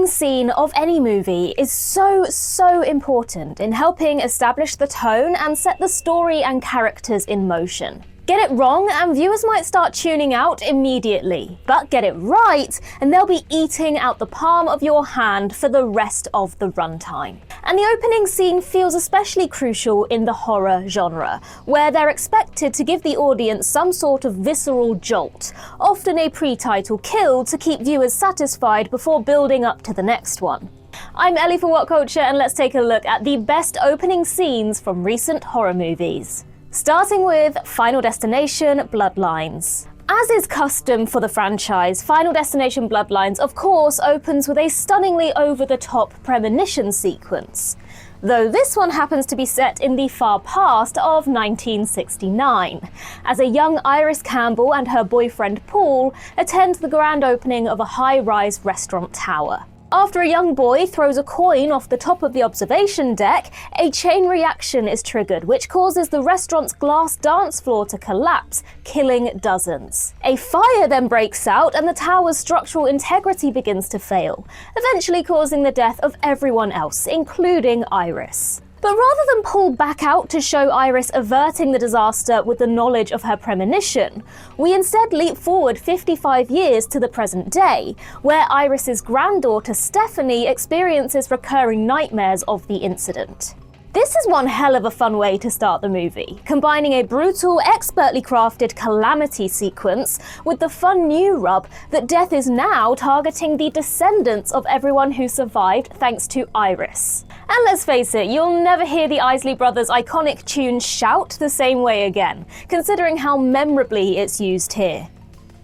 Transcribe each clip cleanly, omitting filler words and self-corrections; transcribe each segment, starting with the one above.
scene of any movie is so important in helping establish the tone and set the story and characters in motion. Get it wrong and viewers might start tuning out immediately, but get it right and they'll be eating out the palm of your hand for the rest of the runtime. And the opening scene feels especially crucial in the horror genre, where they're expected to give the audience some sort of visceral jolt, often a pre-title kill to keep viewers satisfied before building up to the next one. I'm Ellie for What Culture, and let's take a look at the best opening scenes from recent horror movies. Starting with Final Destination Bloodlines. As is custom for the franchise, Final Destination Bloodlines of course opens with a stunningly over-the-top premonition sequence, though this one happens to be set in the far past of 1969, as a young Iris Campbell and her boyfriend Paul attend the grand opening of a high-rise restaurant tower. After a young boy throws a coin off the top of the observation deck, a chain reaction is triggered, which causes the restaurant's glass dance floor to collapse, killing dozens. A fire then breaks out and the tower's structural integrity begins to fail, eventually causing the death of everyone else, including Iris. But rather than pull back out to show Iris averting the disaster with the knowledge of her premonition, we instead leap forward 55 years to the present day, where Iris's granddaughter Stephanie experiences recurring nightmares of the incident. This is one hell of a fun way to start the movie, combining a brutal, expertly crafted calamity sequence with the fun new rub that death is now targeting the descendants of everyone who survived thanks to Iris. And let's face it, you'll never hear the Isley Brothers' iconic tune Shout the same way again, considering how memorably it's used here.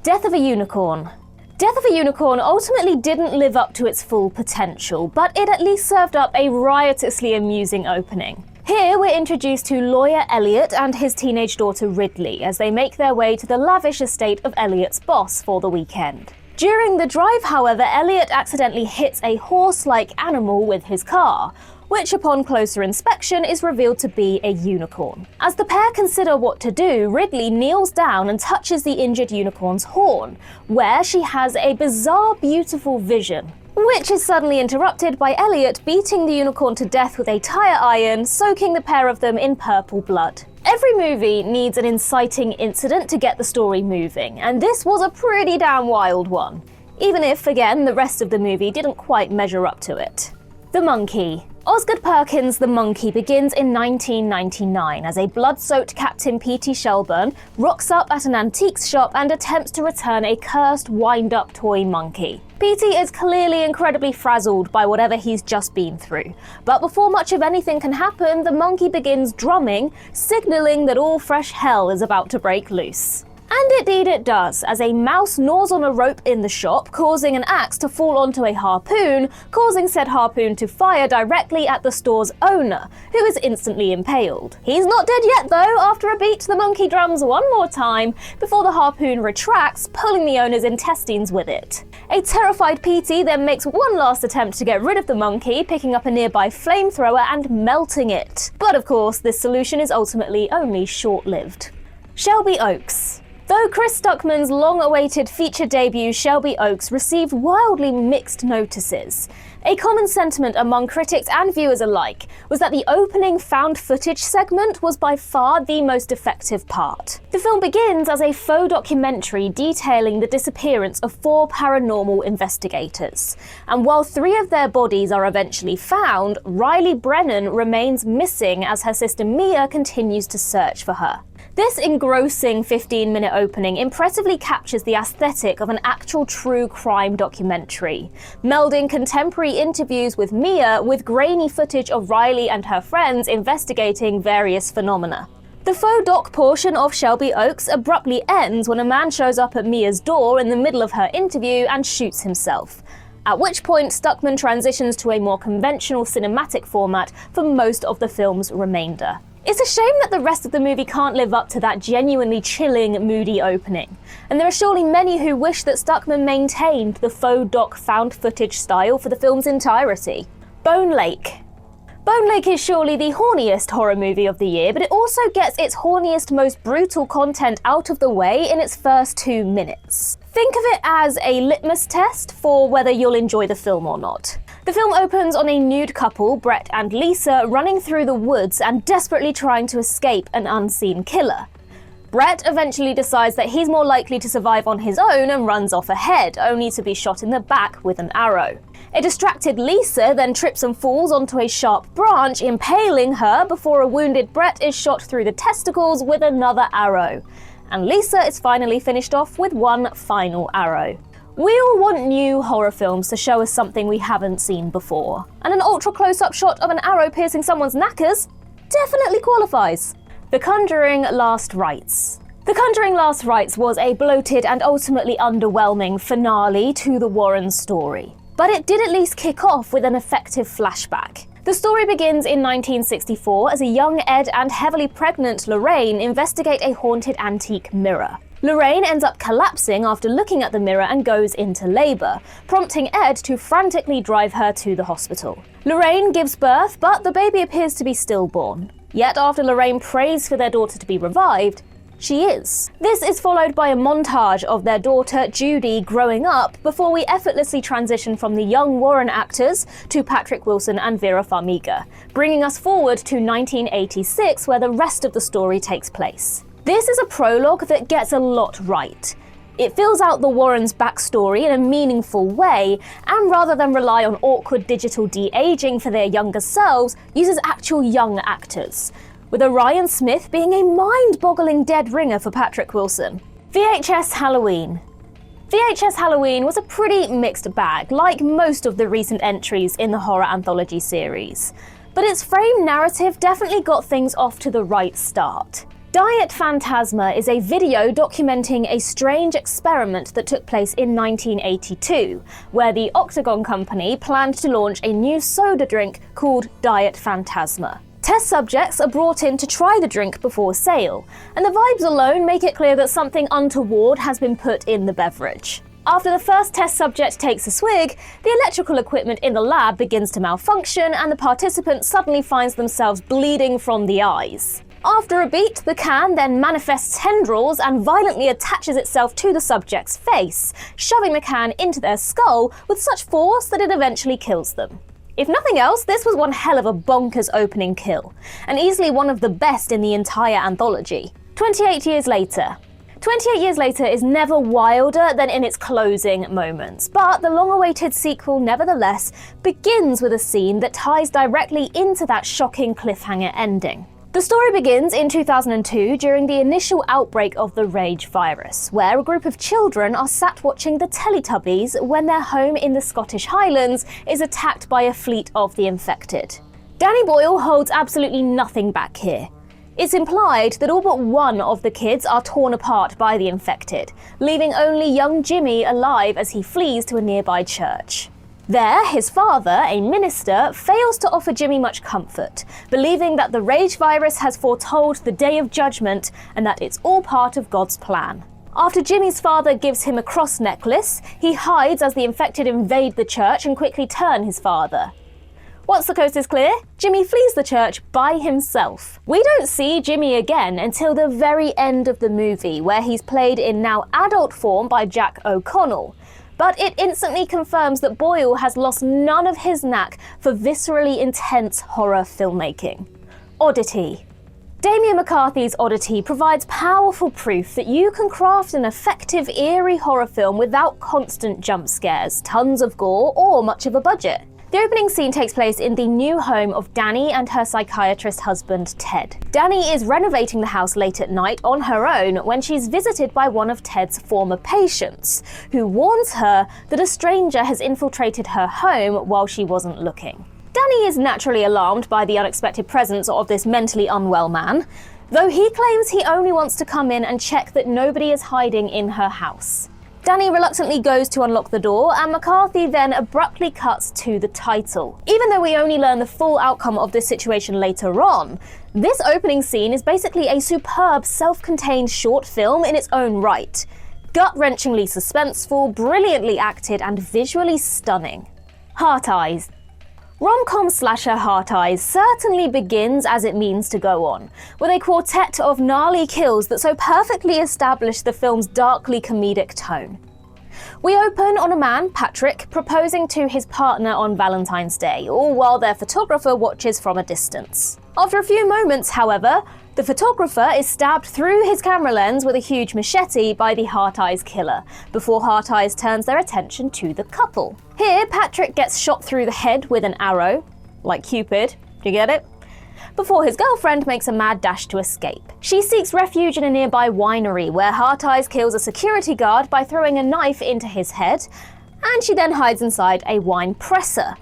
Death of a Unicorn. Death of a Unicorn ultimately didn't live up to its full potential, but it at least served up a riotously amusing opening. Here we're introduced to lawyer Elliot and his teenage daughter Ridley as they make their way to the lavish estate of Elliot's boss for the weekend. During the drive, however, Elliot accidentally hits a horse-like animal with his car, which upon closer inspection is revealed to be a unicorn. As the pair consider what to do, Ridley kneels down and touches the injured unicorn's horn, where she has a bizarre, beautiful vision, which is suddenly interrupted by Elliot beating the unicorn to death with a tire iron, soaking the pair of them in purple blood. Every movie needs an inciting incident to get the story moving, and this was a pretty damn wild one, even if, again, the rest of the movie didn't quite measure up to it. The Monkey. Osgood Perkins' The Monkey begins in 1999 as a blood-soaked Captain P.T. Shelburne rocks up at an antiques shop and attempts to return a cursed, wind-up toy monkey. P.T. is clearly incredibly frazzled by whatever he's just been through, but before much of anything can happen, the monkey begins drumming, signaling that all fresh hell is about to break loose. And indeed it does, as a mouse gnaws on a rope in the shop, causing an axe to fall onto a harpoon, causing said harpoon to fire directly at the store's owner, who is instantly impaled. He's not dead yet though. After a beat, the monkey drums one more time before the harpoon retracts, pulling the owner's intestines with it. A terrified PT then makes one last attempt to get rid of the monkey, picking up a nearby flamethrower and melting it. But of course, this solution is ultimately only short-lived. Shelby Oaks. Though Chris Stuckman's long-awaited feature debut Shelby Oaks received wildly mixed notices, a common sentiment among critics and viewers alike was that the opening found footage segment was by far the most effective part. The film begins as a faux documentary detailing the disappearance of 4 paranormal investigators, and while 3 of their bodies are eventually found, Riley Brennan remains missing as her sister Mia continues to search for her. This engrossing 15-minute opening impressively captures the aesthetic of an actual true crime documentary, melding contemporary interviews with Mia with grainy footage of Riley and her friends investigating various phenomena. The faux doc portion of Shelby Oaks abruptly ends when a man shows up at Mia's door in the middle of her interview and shoots himself, at which point Stuckman transitions to a more conventional cinematic format for most of the film's remainder. It's a shame that the rest of the movie can't live up to that genuinely chilling, moody opening, and there are surely many who wish that Stuckman maintained the faux doc found footage style for the film's entirety. Bone Lake. Bone Lake is surely the horniest horror movie of the year, but it also gets its horniest, most brutal content out of the way in its first 2 minutes. Think of it as a litmus test for whether you'll enjoy the film or not. The film opens on a nude couple, Brett and Lisa, running through the woods and desperately trying to escape an unseen killer. Brett eventually decides that he's more likely to survive on his own and runs off ahead, only to be shot in the back with an arrow. A distracted Lisa then trips and falls onto a sharp branch, impaling her before a wounded Brett is shot through the testicles with another arrow. And Lisa is finally finished off with one final arrow. We all want new horror films to show us something we haven't seen before, and an ultra close-up shot of an arrow piercing someone's knackers definitely qualifies. The Conjuring Last Rites. The Conjuring Last Rites was a bloated and ultimately underwhelming finale to the Warren story. But it did at least kick off with an effective flashback. The story begins in 1964 as a young Ed and heavily pregnant Lorraine investigate a haunted antique mirror. Lorraine ends up collapsing after looking at the mirror and goes into labor, prompting Ed to frantically drive her to the hospital. Lorraine gives birth, but the baby appears to be stillborn. Yet after Lorraine prays for their daughter to be revived, she is. This is followed by a montage of their daughter, Judy, growing up before we effortlessly transition from the young Warren actors to Patrick Wilson and Vera Farmiga, bringing us forward to 1986 where the rest of the story takes place. This is a prologue that gets a lot right. It fills out the Warrens' backstory in a meaningful way, and rather than rely on awkward digital de-aging for their younger selves, uses actual young actors, with Orion Smith being a mind-boggling dead ringer for Patrick Wilson. VHS Halloween. VHS Halloween was a pretty mixed bag, like most of the recent entries in the horror anthology series. But its frame narrative definitely got things off to the right start. Diet Phantasma is a video documenting a strange experiment that took place in 1982, where the Octagon Company planned to launch a new soda drink called Diet Phantasma. Test subjects are brought in to try the drink before sale, and the vibes alone make it clear that something untoward has been put in the beverage. After the first test subject takes a swig, the electrical equipment in the lab begins to malfunction and the participant suddenly finds themselves bleeding from the eyes. After a beat, the can then manifests tendrils and violently attaches itself to the subject's face, shoving the can into their skull with such force that it eventually kills them. If nothing else, this was one hell of a bonkers opening kill, and easily one of the best in the entire anthology. 28 years later. 28 years later is never wilder than in its closing moments, but the long-awaited sequel nevertheless begins with a scene that ties directly into that shocking cliffhanger ending. The story begins in 2002 during the initial outbreak of the Rage virus, where a group of children are sat watching the Teletubbies when their home in the Scottish Highlands is attacked by a fleet of the infected. Danny Boyle holds absolutely nothing back here. It's implied that all but one of the kids are torn apart by the infected, leaving only young Jimmy alive as he flees to a nearby church. There, his father, a minister, fails to offer Jimmy much comfort, believing that the Rage virus has foretold the day of judgment and that it's all part of God's plan. After Jimmy's father gives him a cross necklace, he hides as the infected invade the church and quickly turn his father. Once the coast is clear, Jimmy flees the church by himself. We don't see Jimmy again until the very end of the movie, where he's played in now adult form by Jack O'Connell. But it instantly confirms that Boyle has lost none of his knack for viscerally intense horror filmmaking. Oddity. Damien McCarthy's Oddity provides powerful proof that you can craft an effective, eerie horror film without constant jump scares, tons of gore, or much of a budget. The opening scene takes place in the new home of Danny and her psychiatrist husband, Ted. Danny is renovating the house late at night on her own when she's visited by one of Ted's former patients, who warns her that a stranger has infiltrated her home while she wasn't looking. Danny is naturally alarmed by the unexpected presence of this mentally unwell man, though he claims he only wants to come in and check that nobody is hiding in her house. Danny reluctantly goes to unlock the door, and McCarthy then abruptly cuts to the title. Even though we only learn the full outcome of this situation later on, this opening scene is basically a superb self-contained short film in its own right. Gut-wrenchingly suspenseful, brilliantly acted, and visually stunning. Heart Eyes. Rom-com slasher Heart Eyes certainly begins as it means to go on, with a quartet of gnarly kills that so perfectly establish the film's darkly comedic tone. We open on a man, Patrick, proposing to his partner on Valentine's Day, all while their photographer watches from a distance. After a few moments, however, the photographer is stabbed through his camera lens with a huge machete by the Heart Eyes killer, before Heart Eyes turns their attention to the couple. Here, Patrick gets shot through the head with an arrow, like Cupid, do you get it? Before his girlfriend makes a mad dash to escape. She seeks refuge in a nearby winery where Heart Eyes kills a security guard by throwing a knife into his head, and she then hides inside a wine presser.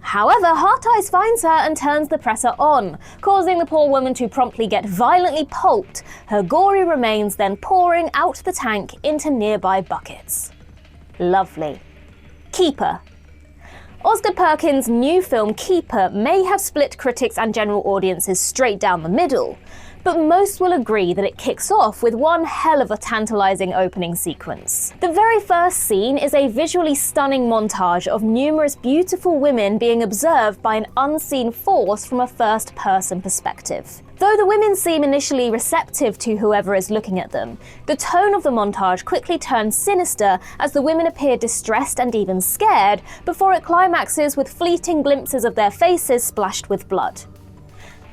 However, Heart Eyes finds her and turns the presser on, causing the poor woman to promptly get violently pulped, her gory remains then pouring out the tank into nearby buckets. Lovely. Keeper. Osgood Perkins' new film Keeper may have split critics and general audiences straight down the middle, but most will agree that it kicks off with one hell of a tantalizing opening sequence. The very first scene is a visually stunning montage of numerous beautiful women being observed by an unseen force from a first-person perspective. Though the women seem initially receptive to whoever is looking at them, the tone of the montage quickly turns sinister as the women appear distressed and even scared before it climaxes with fleeting glimpses of their faces splashed with blood.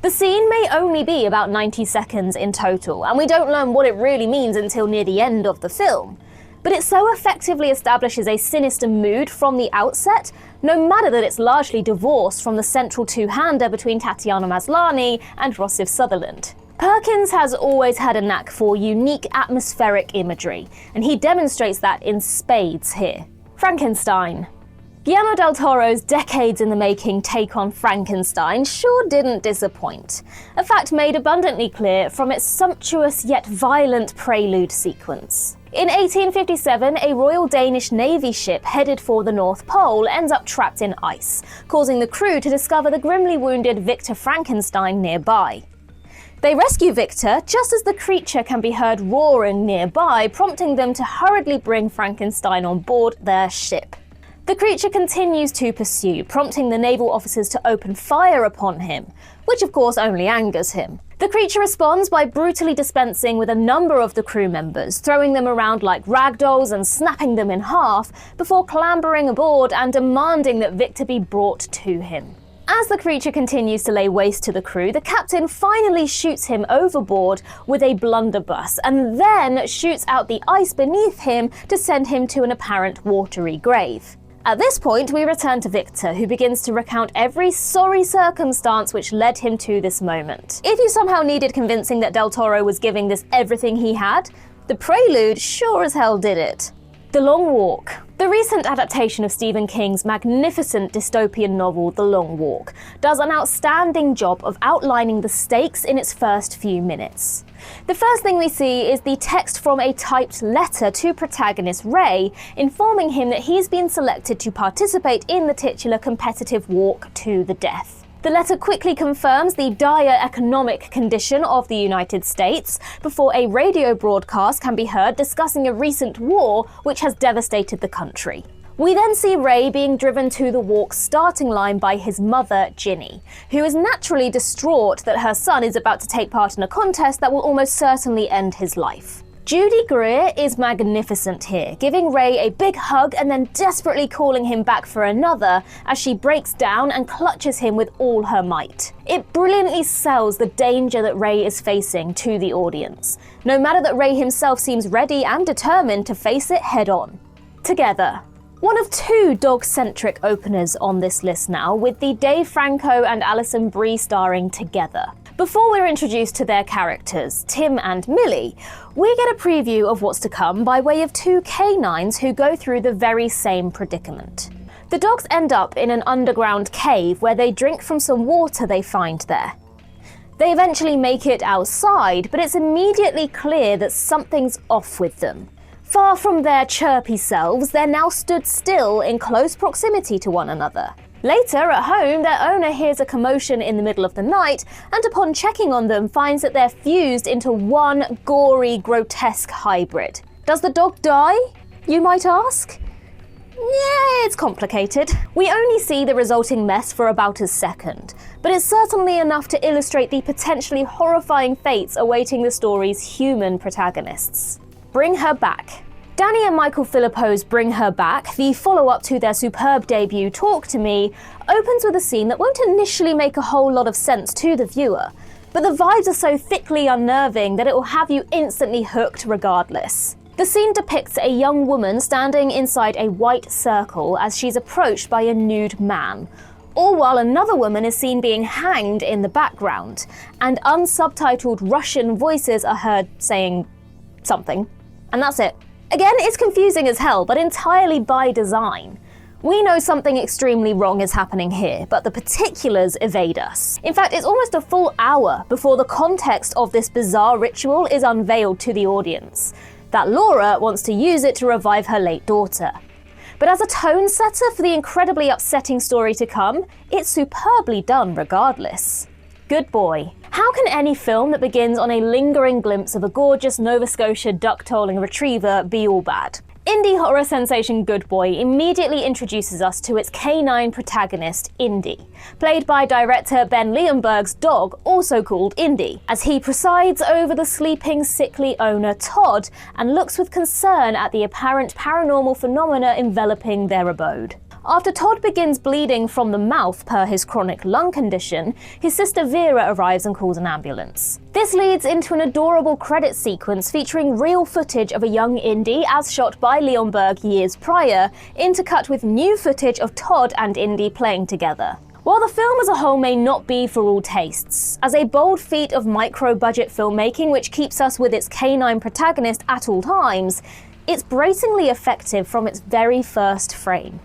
The scene may only be about 90 seconds in total, and we don't learn what it really means until near the end of the film. But it so effectively establishes a sinister mood from the outset, no matter that it's largely divorced from the central two-hander between Tatiana Maslany and Rossif Sutherland. Perkins has always had a knack for unique atmospheric imagery, and he demonstrates that in spades here. Frankenstein. Guillermo del Toro's decades-in-the-making take on Frankenstein sure didn't disappoint, a fact made abundantly clear from its sumptuous yet violent prelude sequence. In 1857, a Royal Danish Navy ship headed for the North Pole ends up trapped in ice, causing the crew to discover the grimly wounded Victor Frankenstein nearby. They rescue Victor just as the creature can be heard roaring nearby, prompting them to hurriedly bring Frankenstein on board their ship. The creature continues to pursue, prompting the naval officers to open fire upon him, which of course only angers him. The creature responds by brutally dispensing with a number of the crew members, throwing them around like ragdolls and snapping them in half, before clambering aboard and demanding that Victor be brought to him. As the creature continues to lay waste to the crew, the captain finally shoots him overboard with a blunderbuss, and then shoots out the ice beneath him to send him to an apparent watery grave. At this point, we return to Victor, who begins to recount every sorry circumstance which led him to this moment. If you somehow needed convincing that Del Toro was giving this everything he had, the prelude sure as hell did it. The Long Walk. The recent adaptation of Stephen King's magnificent dystopian novel, The Long Walk, does an outstanding job of outlining the stakes in its first few minutes. The first thing we see is the text from a typed letter to protagonist Ray, informing him that he's been selected to participate in the titular competitive walk to the death. The letter quickly confirms the dire economic condition of the United States before a radio broadcast can be heard discussing a recent war which has devastated the country. We then see Ray being driven to the walk's starting line by his mother, Ginny, who is naturally distraught that her son is about to take part in a contest that will almost certainly end his life. Judy Greer is magnificent here, giving Ray a big hug and then desperately calling him back for another as she breaks down and clutches him with all her might. It brilliantly sells the danger that Ray is facing to the audience, no matter that Ray himself seems ready and determined to face it head on. Together. One of two dog-centric openers on this list now, with the Dave Franco and Alison Brie starring together. Before we're introduced to their characters, Tim and Millie, we get a preview of what's to come by way of two canines who go through the very same predicament. The dogs end up in an underground cave where they drink from some water they find there. They eventually make it outside, but it's immediately clear that something's off with them. Far from their chirpy selves, they're now stood still in close proximity to one another. Later, at home, their owner hears a commotion in the middle of the night, and upon checking on them, finds that they're fused into one gory, grotesque hybrid. Does the dog die, you might ask? Yeah, it's complicated. We only see the resulting mess for about a second, but it's certainly enough to illustrate the potentially horrifying fates awaiting the story's human protagonists. Bring Her Back. Danny and Michael Philippou's Bring Her Back, the follow-up to their superb debut Talk to Me, opens with a scene that won't initially make a whole lot of sense to the viewer, but the vibes are so thickly unnerving that it will have you instantly hooked regardless. The scene depicts a young woman standing inside a white circle as she's approached by a nude man, all while another woman is seen being hanged in the background, and unsubtitled Russian voices are heard saying something. And that's it. Again, it's confusing as hell, but entirely by design. We know something extremely wrong is happening here, but the particulars evade us. In fact, it's almost a full hour before the context of this bizarre ritual is unveiled to the audience, that Laura wants to use it to revive her late daughter. But as a tone setter for the incredibly upsetting story to come, it's superbly done regardless. Good Boy. How can any film that begins on a lingering glimpse of a gorgeous Nova Scotia duck-tolling retriever be all bad? Indie horror sensation Good Boy immediately introduces us to its canine protagonist, Indy, played by director Ben Leonberg's dog, also called Indy, as he presides over the sleeping, sickly owner Todd and looks with concern at the apparent paranormal phenomena enveloping their abode. After Todd begins bleeding from the mouth per his chronic lung condition, his sister Vera arrives and calls an ambulance. This leads into an adorable credit sequence featuring real footage of a young Indy as shot by Leonberg years prior, intercut with new footage of Todd and Indy playing together. While the film as a whole may not be for all tastes, as a bold feat of micro-budget filmmaking which keeps us with its canine protagonist at all times, it's braceingly effective from its very first frame.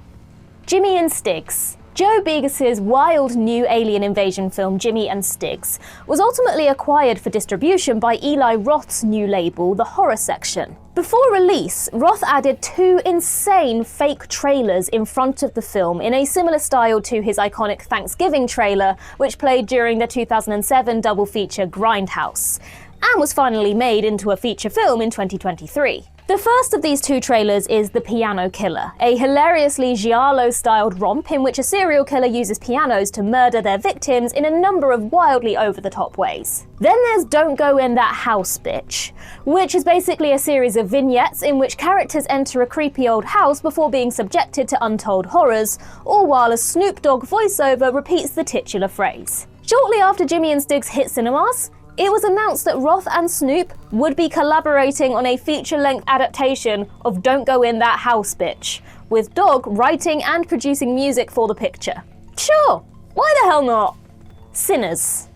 Jimmy and Stiggs. Joe Begos's wild new alien invasion film Jimmy and Stiggs was ultimately acquired for distribution by Eli Roth's new label, The Horror Section. Before release, Roth added 2 insane fake trailers in front of the film in a similar style to his iconic Thanksgiving trailer, which played during the 2007 double feature Grindhouse, and was finally made into a feature film in 2023. The first of these 2 trailers is The Piano Killer, a hilariously giallo-styled romp in which a serial killer uses pianos to murder their victims in a number of wildly over-the-top ways. Then there's Don't Go In That House, Bitch, which is basically a series of vignettes in which characters enter a creepy old house before being subjected to untold horrors, all while a Snoop Dogg voiceover repeats the titular phrase. Shortly after Jimmy and Stiggs hit cinemas, it was announced that Roth and Snoop would be collaborating on a feature-length adaptation of Don't Go In That House, Bitch, with Dogg writing and producing music for the picture. Sure, why the hell not? Sinners.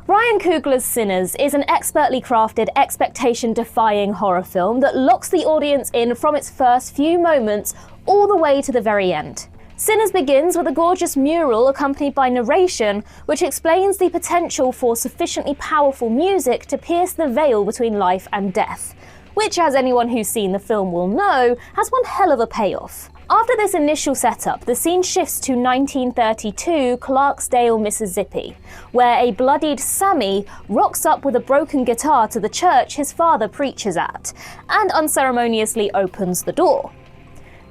Ryan Coogler's Sinners is an expertly crafted, expectation-defying horror film that locks the audience in from its first few moments all the way to the very end. Sinners begins with a gorgeous mural accompanied by narration, which explains the potential for sufficiently powerful music to pierce the veil between life and death, which, as anyone who's seen the film will know, has one hell of a payoff. After this initial setup, the scene shifts to 1932 Clarksdale, Mississippi, where a bloodied Sammy rocks up with a broken guitar to the church his father preaches at, and unceremoniously opens the door.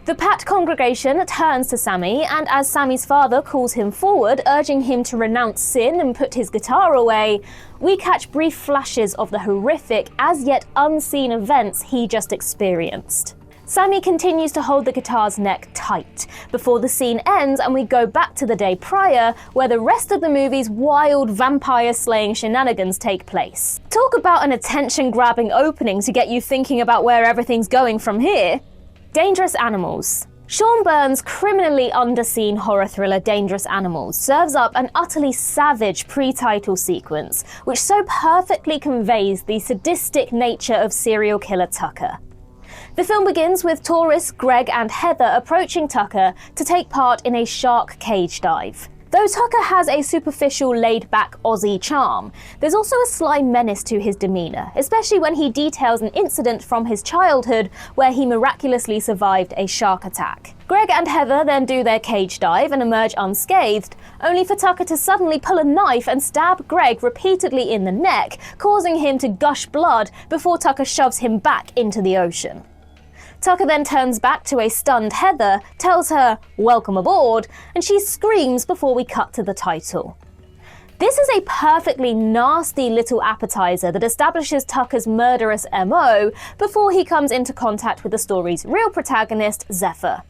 The packed congregation turns to Sammy, and as Sammy's father calls him forward, urging him to renounce sin and put his guitar away, we catch brief flashes of the horrific, as yet unseen events he just experienced. Sammy continues to hold the guitar's neck tight before the scene ends and we go back to the day prior, where the rest of the movie's wild vampire-slaying shenanigans take place. Talk about an attention-grabbing opening to get you thinking about where everything's going from here. Dangerous Animals. Sean Byrne's criminally underseen horror thriller Dangerous Animals serves up an utterly savage pre-title sequence which so perfectly conveys the sadistic nature of serial killer Tucker. The film begins with tourists Greg and Heather approaching Tucker to take part in a shark cage dive. Though Tucker has a superficial, laid-back Aussie charm, there's also a sly menace to his demeanour, especially when he details an incident from his childhood where he miraculously survived a shark attack. Greg and Heather then do their cage dive and emerge unscathed, only for Tucker to suddenly pull a knife and stab Greg repeatedly in the neck, causing him to gush blood before Tucker shoves him back into the ocean. Tucker then turns back to a stunned Heather, tells her, "Welcome aboard," and she screams before we cut to the title. This is a perfectly nasty little appetizer that establishes Tucker's murderous MO before he comes into contact with the story's real protagonist, Zephyr.